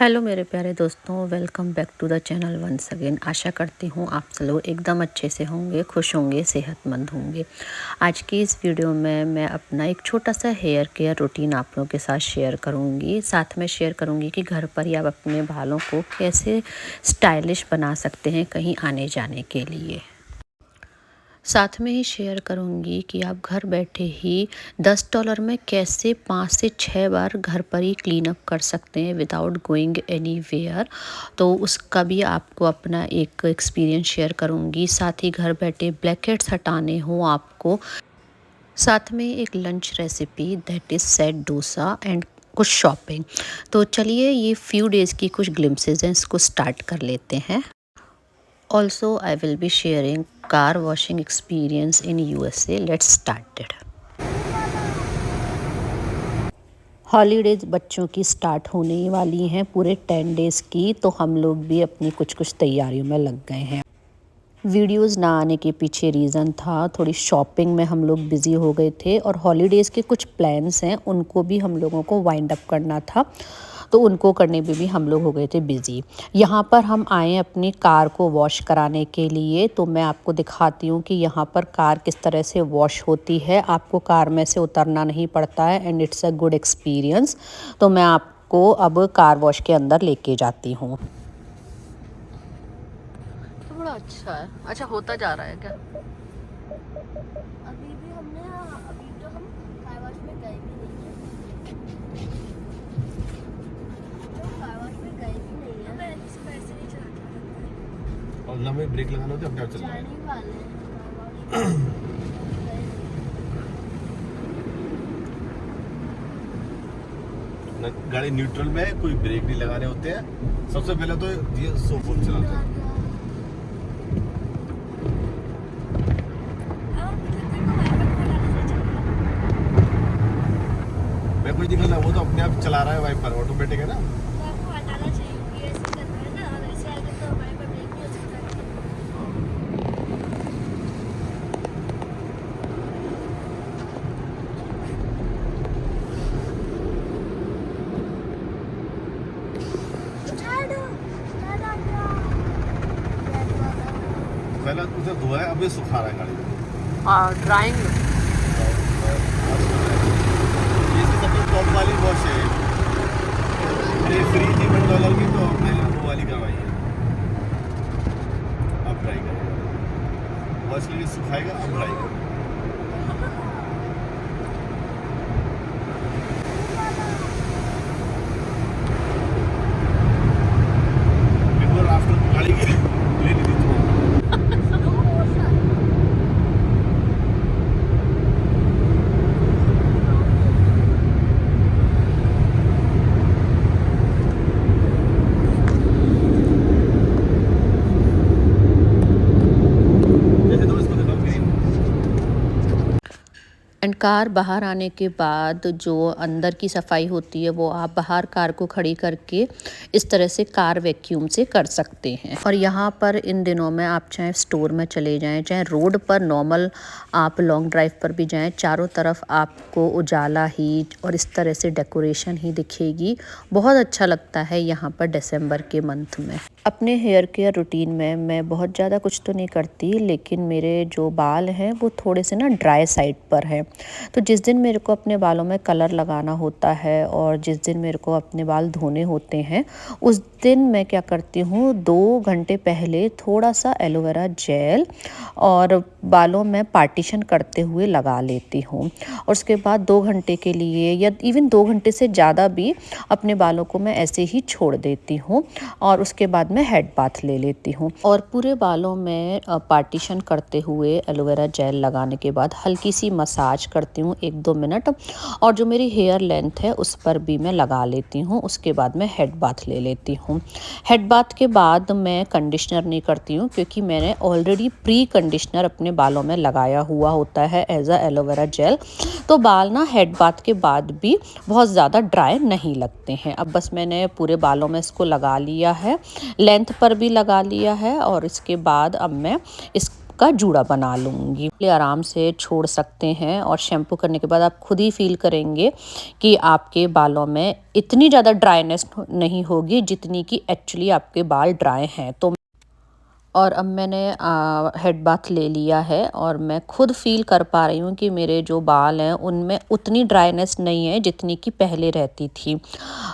Hello मेरे प्यारे दोस्तों, welcome back to the channel once again. आशा करती हूँ आप सब लोग एकदम अच्छे से होंगे, खुश होंगे, सेहतमंद होंगे। आज की इस वीडियो में मैं अपना एक छोटा सा हेयर केयर रूटीन आप लोगों के साथ शेयर करूँगी। साथ में शेयर करूँगी कि घर पर ही आप अपने बालों को कैसे स्टाइलिश बना सकते हैं कहीं आने जाने के लिए। साथ में ही शेयर करूँगी कि आप घर बैठे ही $10 में कैसे 5 से 6 बार घर पर ही क्लीन अप कर सकते हैं विदाउट गोइंग एनीवेयर। तो उसका भी आपको अपना एक एक्सपीरियंस शेयर करूँगी। साथ ही घर बैठे ब्लैक हेड्स हटाने हो आपको, साथ में एक lunch recipe that is set dosa and कुछ शॉपिंग। तो चलिए ये फ्यू डेज़ की कुछ ग्लिम्पसेस हैं, इसको स्टार्ट कर लेते हैं। Also, I will be sharing car washing experience in USA. Let's start it. Holidays बच्चों की स्टार्ट होने ही वाली हैं, पूरे 10 डेज़ की। तो हम लोग भी अपनी कुछ कुछ तैयारियों में लग गए हैं। वीडियोस ना आने के पीछे रीज़न था थोड़ी शॉपिंग में हम लोग बिज़ी हो गए थे, और हॉलीडेज़ के कुछ प्लान्स हैं उनको भी हम लोगों को वाइंड अप करना था, तो उनको करने में भी हम लोग हो गए थे बिज़ी। यहाँ पर हम आए अपनी कार को वॉश कराने के लिए। तो मैं आपको दिखाती हूँ कि यहाँ पर कार किस तरह से वॉश होती है। आपको कार में से उतरना नहीं पड़ता है and it's a good experience. तो मैं आपको अब कार वॉश के अंदर लेके जाती हूँ। तो बड़ा अच्छा है। अच्छा, होता जा रहा है क्या? अभी भी हमने अभी तो हम कार वॉश में गए भी नहीं है। तो कार वॉश में गए भी नहीं है। मैं इसको ऐसे नहीं चलाता और लंबे ब्रेक लगाना होता है, अपने आप चलना है। जाने वाले हैं कार वॉश गाड़ी न्यूट्रल में है, कोई ब्रेक नहीं लगाने होते हैं। सबसे पहले तो ये सोफो चलाते हैं। मैं कुछ नहीं करना, वो तो अपने आप चला रहा है, वाइपर ऑटोमेटिक है ना। हटाना चाहिए। ऐसे करना है ना, और ऐसे आगे तो हमारे पर ब्रेक नहीं हो सकता है। पहले उधर धोया है, अभी सुखा रहा है गाड़ी को। और ड्राइंग ये सब तो टॉप वाली वॉश है। ये फ्री थी $1 की, तो मैंने वो वाली करवाई है। अब ड्राई करेगा, वॉश लेके सुखाएगा, अब ड्राई करेगा। बिफोर आफ्टर गाड़ी की ले ली थी तो जैसे तो इसको देखो ग्रीन। एंड कार बाहर आने के बाद जो अंदर की सफाई होती है वो आप बाहर कार को खड़ी करके इस तरह से कार वैक्यूम से कर सकते हैं। और यहाँ पर इन दिनों में आप चाहे स्टोर में चले जाएं, चाहे रोड पर नॉर्मल आप लॉन्ग ड्राइव पर भी जाएं, चारों तरफ आपको उजाला ही और इस तरह से डेकोरेशन ही दिखेगी। बहुत अच्छा लगता है यहाँ पर दिसंबर के मंथ में। अपने हेयर केयर रूटीन में मैं बहुत ज़्यादा कुछ तो नहीं करती, लेकिन मेरे जो बाल हैं वो थोड़े से ना ड्राई साइड पर हैं। तो जिस दिन मेरे को अपने बालों में कलर लगाना होता है और जिस दिन मेरे को अपने बाल धोने होते हैं, उस दिन मैं क्या करती हूँ, 2 घंटे पहले थोड़ा सा एलोवेरा जेल और बालों में पार्टीशन करते हुए लगा लेती हूँ। और उसके बाद 2 घंटे के लिए या इवन 2 घंटे से ज़्यादा भी अपने बालों को मैं ऐसे ही छोड़ देती हूँ, और उसके बाद मैं हेड बाथ ले लेती हूँ। और पूरे बालों में पार्टीशन करते हुए एलोवेरा जेल लगाने के बाद हल्की सी मसाज करती हूँ 1-2 मिनट, और जो मेरी हेयर लेंथ है उस पर भी मैं लगा लेती हूँ। उसके बाद मैं हेड बाथ ले लेती हूँ। हेड बाथ के बाद मैं कंडीशनर नहीं करती हूँ, क्योंकि मैंने ऑलरेडी प्री कंडीशनर अपने बालों में लगाया हुआ होता है एज अ एलोवेरा जेल। तो बाल ना हेड बाथ के बाद भी बहुत ज़्यादा ड्राई नहीं लगते हैं। अब बस मैंने पूरे बालों में इसको लगा लिया है, लेंथ पर भी लगा लिया है, और इसके बाद अब मैं इस का जूड़ा बना लूँगी। ये आराम से छोड़ सकते हैं और शैम्पू करने के बाद आप खुद ही फील करेंगे कि आपके बालों में इतनी ज़्यादा ड्राइनेस नहीं होगी जितनी कि एक्चुअली आपके बाल ड्राई हैं। तो और अब मैंने हेड बाथ ले लिया है और मैं खुद फ़ील कर पा रही हूँ कि मेरे जो बाल हैं उनमें उतनी ड्राइनेस नहीं है जितनी कि पहले रहती थी।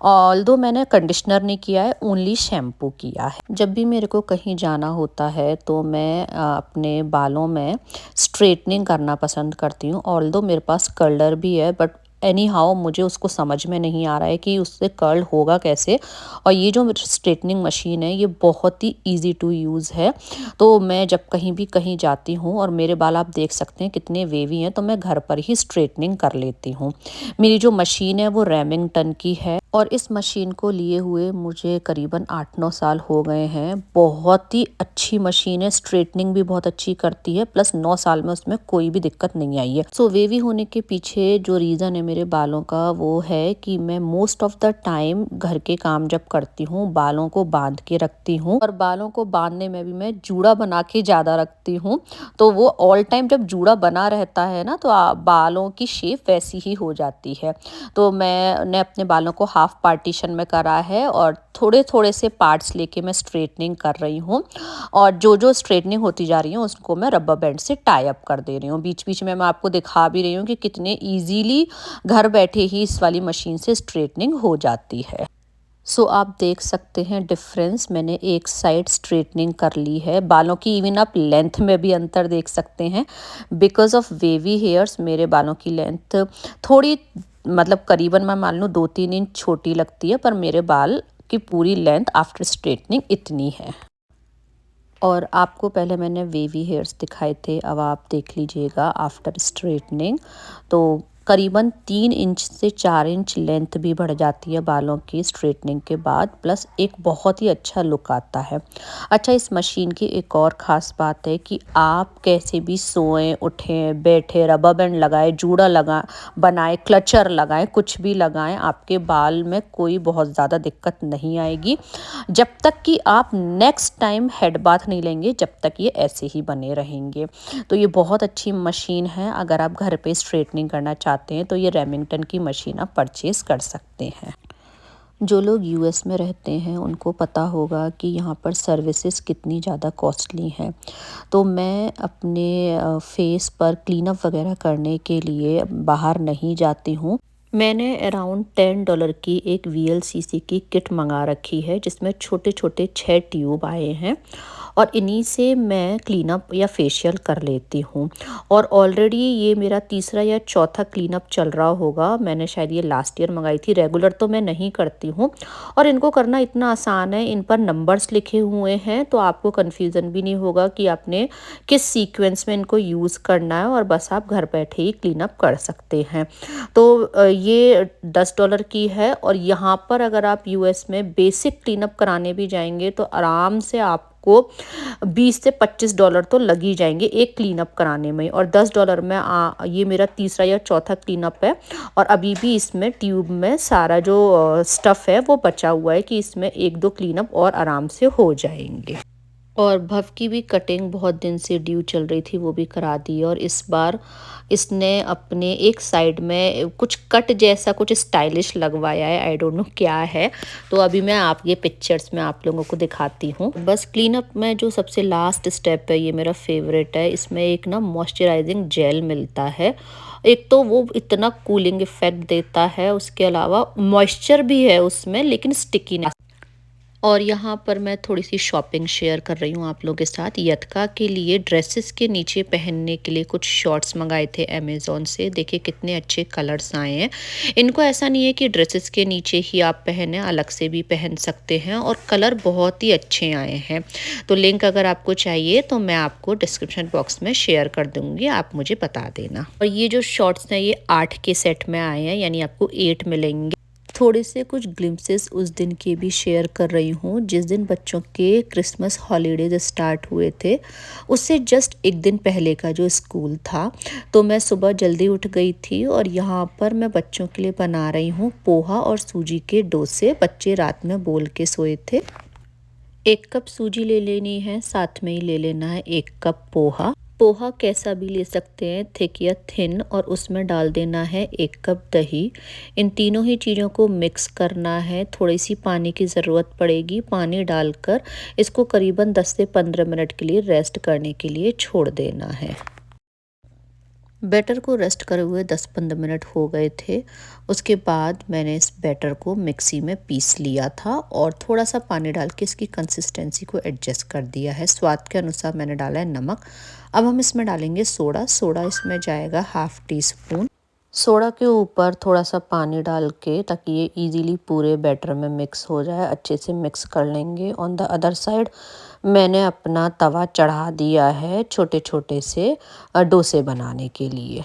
ऑल्दो मैंने कंडीशनर नहीं किया है, ओनली शैम्पू किया है। जब भी मेरे को कहीं जाना होता है तो मैं अपने बालों में स्ट्रेटनिंग करना पसंद करती हूँ। ऑल्दो मेरे पास कर्लर भी है बट एनी हाउ मुझे उसको समझ में नहीं आ रहा है कि उससे कर्ल होगा कैसे। और ये जो स्ट्रेटनिंग मशीन है ये बहुत ही इजी टू यूज़ है। तो मैं जब कहीं जाती हूँ और मेरे बाल आप देख सकते हैं कितने वेवी हैं, तो मैं घर पर ही स्ट्रेटनिंग कर लेती हूँ। मेरी जो मशीन है वो रेमिंगटन की है और इस मशीन को लिए हुए मुझे करीबन 8-9 साल हो गए हैं। बहुत ही अच्छी मशीन है, स्ट्रेटनिंग भी बहुत अच्छी करती है, प्लस 9 साल में उसमें कोई भी दिक्कत नहीं आई है। सो वेवी होने के पीछे जो रीज़न है मेरे बालों का वो है कि मैं मोस्ट ऑफ द टाइम घर के काम जब करती हूँ बालों को बांध के रखती हूँ, और बालों को बांधने में भी मैं जूड़ा बना के ज़्यादा रखती हूँ। तो वो ऑल टाइम जब जूड़ा बना रहता है ना तो बालों की शेप वैसी ही हो जाती है। तो मैंने अपने बालों को हाफ पार्टीशन में करा है और थोड़े थोड़े से पार्ट्स लेके मैं स्ट्रेटनिंग कर रही हूँ, और जो जो स्ट्रेटनिंग होती जा रही है उसको मैं रबर बैंड से टाई अप कर दे रही हूँ। बीच बीच में मैं आपको दिखा भी रही हूँ कि कितने इजीली घर बैठे ही इस वाली मशीन से स्ट्रेटनिंग हो जाती है। सो आप देख सकते हैं डिफरेंस, मैंने एक साइड स्ट्रेटनिंग कर ली है। बालों की इवन आप लेंथ में भी अंतर देख सकते हैं। बिकॉज ऑफ वेवी हेयर्स मेरे बालों की लेंथ थोड़ी मतलब करीबन मैं मान लूँ 2-3 इंच छोटी लगती है, पर मेरे बाल की पूरी लेंथ आफ्टर स्ट्रेटनिंग इतनी है। और आपको पहले मैंने वेवी हेयर्स दिखाए थे, अब आप देख लीजिएगा आफ्टर स्ट्रेटनिंग तो करीबन 3 इंच से 4 इंच लेंथ भी बढ़ जाती है बालों की स्ट्रेटनिंग के बाद, प्लस एक बहुत ही अच्छा लुक आता है। अच्छा, इस मशीन की एक और ख़ास बात है कि आप कैसे भी सोएं उठें बैठे रबर बैंड लगाए जूड़ा बनाए क्लचर लगाएं कुछ भी लगाएं, आपके बाल में कोई बहुत ज़्यादा दिक्कत नहीं आएगी जब तक कि आप नेक्स्ट टाइम हेड बाथ नहीं लेंगे, जब तक ये ऐसे ही बने रहेंगे। तो ये बहुत अच्छी मशीन है, अगर आप घर पे स्ट्रेटनिंग करना चाहते हैं तो ये रेमिंगटन की मशीन आप परचेज कर सकते हैं। जो लोग यूएस में रहते हैं उनको पता होगा कि यहाँ पर सर्विसेज कितनी ज़्यादा कॉस्टली हैं। तो मैं अपने फेस पर क्लीनअप वगैरह करने के लिए बाहर नहीं जाती हूँ। मैंने अराउंड $10 की एक VLCC की किट मंगा रखी है जिसमें छोटे छोटे 6 ट्यूब आए हैं, और इन्हीं से मैं क्लीनअप या फेशियल कर लेती हूँ। और ऑलरेडी ये मेरा तीसरा या चौथा क्लीनअप चल रहा होगा। मैंने शायद ये लास्ट ईयर मंगाई थी। रेगुलर तो मैं नहीं करती हूँ, और इनको करना इतना आसान है, इन पर नंबर्स लिखे हुए हैं तो आपको कन्फ्यूज़न भी नहीं होगा कि आपने किस सीक्वेंस में इनको यूज़ करना है, और बस आप घर बैठे ही क्लीनअप कर सकते हैं। तो ये $10 की है, और यहाँ पर अगर आप यूएस में बेसिक क्लीनअप कराने भी जाएंगे तो आराम से आपको $20 से $25 तो लग ही जाएंगे एक क्लीनअप कराने में, और $10 में ये मेरा तीसरा या चौथा क्लीनअप है। और अभी भी इसमें ट्यूब में सारा जो स्टफ़ है वो बचा हुआ है कि इसमें 1-2 क्लीनअप और आराम से हो जाएंगे। और भव की भी कटिंग बहुत दिन से ड्यू चल रही थी, वो भी करा दी। और इस बार इसने अपने एक साइड में कुछ कट जैसा कुछ स्टाइलिश लगवाया है, आई डोंट नो क्या है। तो अभी मैं आप ये पिक्चर्स में आप लोगों को दिखाती हूँ। बस क्लीनअप में जो सबसे लास्ट स्टेप है ये मेरा फेवरेट है। इसमें एक ना मॉइस्चराइजिंग जेल मिलता है, एक तो वो इतना कूलिंग इफेक्ट देता है, उसके अलावा मॉइस्चर भी है उसमें लेकिन स्टिकी। और यहाँ पर मैं थोड़ी सी शॉपिंग शेयर कर रही हूँ आप लोगों के साथ। यतका के लिए ड्रेसेस के नीचे पहनने के लिए कुछ शॉर्ट्स मंगाए थे अमेज़ॉन से। देखिए कितने अच्छे कलर्स आए हैं। इनको ऐसा नहीं है कि ड्रेसेस के नीचे ही आप पहने, अलग से भी पहन सकते हैं, और कलर बहुत ही अच्छे आए हैं। तो लिंक अगर आपको चाहिए तो मैं आपको डिस्क्रिप्शन बॉक्स में शेयर कर दूँगी, आप मुझे बता देना। और ये जो शॉर्ट्स हैं ये 8 के सेट में आए हैं, यानी आपको 8 मिलेंगे। थोड़े से कुछ ग्लिम्पसेस उस दिन के भी शेयर कर रही हूँ जिस दिन बच्चों के क्रिसमस हॉलीडेज स्टार्ट हुए थे। उससे जस्ट एक दिन पहले का जो स्कूल था, तो मैं सुबह जल्दी उठ गई थी और यहाँ पर मैं बच्चों के लिए बना रही हूँ पोहा और सूजी के डोसे। बच्चे रात में बोल के सोए थे। 1 कप सूजी ले लेनी है, साथ में ही ले लेना है 1 कप पोहा। पोहा कैसा भी ले सकते हैं, थिक या थिन, और उसमें डाल देना है 1 कप दही। इन तीनों ही चीज़ों को मिक्स करना है, थोड़ी सी पानी की ज़रूरत पड़ेगी। पानी डालकर इसको करीबन 10 से 15 मिनट के लिए रेस्ट करने के लिए छोड़ देना है। बैटर को रेस्ट करे हुए 10-15 मिनट हो गए थे। उसके बाद मैंने इस बैटर को मिक्सी में पीस लिया था और थोड़ा सा पानी डाल के इसकी कंसिस्टेंसी को एडजस्ट कर दिया है। स्वाद के अनुसार मैंने डाला है नमक। अब हम इसमें डालेंगे सोडा। सोडा इसमें जाएगा ½ टी स्पून। सोडा के ऊपर थोड़ा सा पानी डाल के, ताकि ये इजीली पूरे बैटर में मिक्स हो जाए, अच्छे से मिक्स कर लेंगे। ऑन द अदर साइड मैंने अपना तवा चढ़ा दिया है छोटे छोटे से डोसे बनाने के लिए,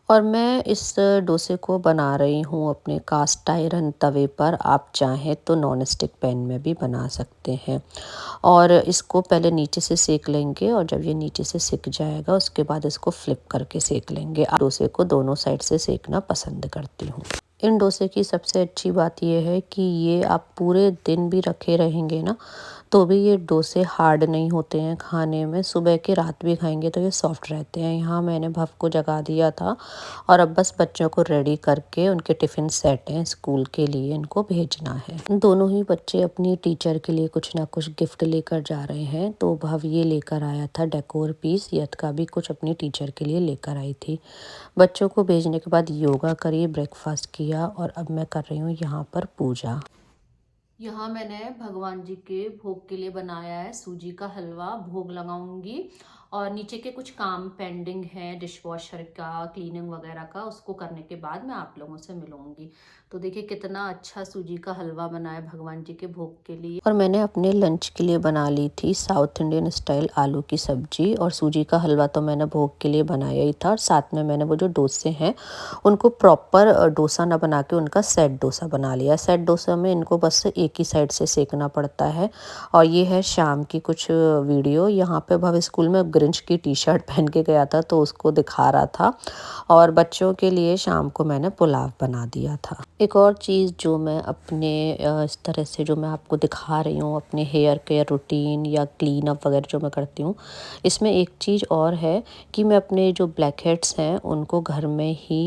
और मैं इस डोसे को बना रही हूँ अपने कास्ट आयरन तवे पर। आप चाहें तो नॉन स्टिक पैन में भी बना सकते हैं। और इसको पहले नीचे से सेक लेंगे, और जब ये नीचे से सिक जाएगा उसके बाद इसको फ्लिप करके सेक लेंगे। डोसे को दोनों साइड से सेकना पसंद करती हूँ। इन डोसे की सबसे अच्छी बात यह है कि ये आप पूरे दिन भी रखे रहेंगे ना, तो भी ये डोसे हार्ड नहीं होते हैं खाने में। सुबह के रात भी खाएंगे तो ये सॉफ्ट रहते हैं। यहाँ मैंने भव को जगा दिया था और अब बस बच्चों को रेडी करके उनके टिफ़िन सेट हैं, स्कूल के लिए इनको भेजना है। दोनों ही बच्चे अपनी टीचर के लिए कुछ ना कुछ गिफ्ट लेकर जा रहे हैं। तो भव ये लेकर आया था डेकोर पीस, यत का भी कुछ अपनी टीचर के लिए लेकर आई थी। बच्चों को भेजने के बाद योगा करी, ब्रेकफास्ट किया, और अब मैं कर रही हूँ यहाँ पर पूजा। यहाँ मैंने भगवान जी के भोग के लिए बनाया है सूजी का हलवा। भोग लगाऊंगी, और नीचे के कुछ काम पेंडिंग है, डिश वॉशर का, क्लीनिंग वगैरह का, उसको करने के बाद मैं आप लोगों से मिलूंगी। तो देखिए कितना अच्छा सूजी का हलवा बना है भगवान जी के भोग के लिए। और मैंने अपने लंच के लिए बना ली थी साउथ इंडियन स्टाइल आलू की सब्जी, और सूजी का हलवा तो मैंने भोग के लिए बनाया ही था। और साथ में मैंने वो जो डोसे हैं उनको प्रॉपर डोसा ना बना के उनका सेट डोसा बना लिया। सेट डोसा में इनको बस एक ही साइड से सेकना पड़ता है। और ये है शाम की कुछ वीडियो। यहाँ पे भव स्कूल में ग्रिंच की टी शर्ट पहन के गया था तो उसको दिखा रहा था, और बच्चों के लिए शाम को मैंने पुलाव बना दिया था। एक और चीज़ जो मैं अपने इस तरह से जो मैं आपको दिखा रही हूँ, अपने हेयर केयर रूटीन या क्लीन अप वगैरह जो मैं करती हूँ, इसमें एक चीज़ और है कि मैं अपने जो ब्लैक हेड्स हैं उनको घर में ही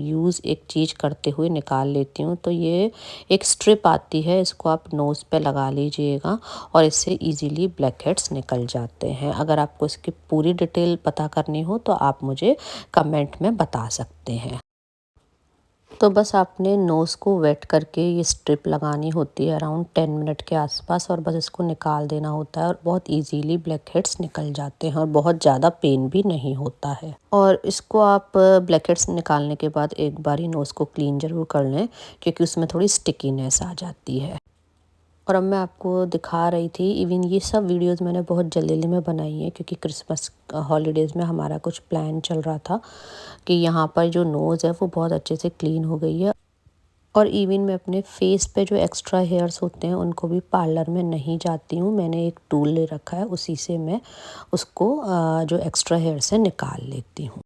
यूज़ एक चीज़ करते हुए निकाल लेती हूँ। तो ये एक स्ट्रिप आती है, इसको आप नोज़ पे लगा लीजिएगा और इससे इजीली ब्लैक हेड्स निकल जाते हैं। अगर आपको इसकी पूरी डिटेल पता करनी हो तो आप मुझे कमेंट में बता सकते हैं। तो बस आपने नोज़ को वेट करके ये स्ट्रिप लगानी होती है अराउंड 10 मिनट के आसपास, और बस इसको निकाल देना होता है, और बहुत इजीली ब्लैक हेड्स निकल जाते हैं और बहुत ज़्यादा पेन भी नहीं होता है। और इसको आप ब्लैक हेड्स निकालने के बाद एक बारी नोज़ को क्लीन ज़रूर कर लें, क्योंकि उसमें थोड़ी स्टिकीनेस आ जाती है। और अब मैं आपको दिखा रही थी, इवन ये सब वीडियोस मैंने बहुत जल्दी में बनाई है, क्योंकि क्रिसमस हॉलीडेज़ में हमारा कुछ प्लान चल रहा था कि यहाँ पर जो नोज़ है वो बहुत अच्छे से क्लीन हो गई है। और इवन मैं अपने फेस पे जो एक्स्ट्रा हेयर्स होते हैं उनको भी पार्लर में नहीं जाती हूँ। मैंने एक टूल ले रखा है, उसी से मैं उसको जो एक्स्ट्रा हेयर्स है निकाल लेती हूँ।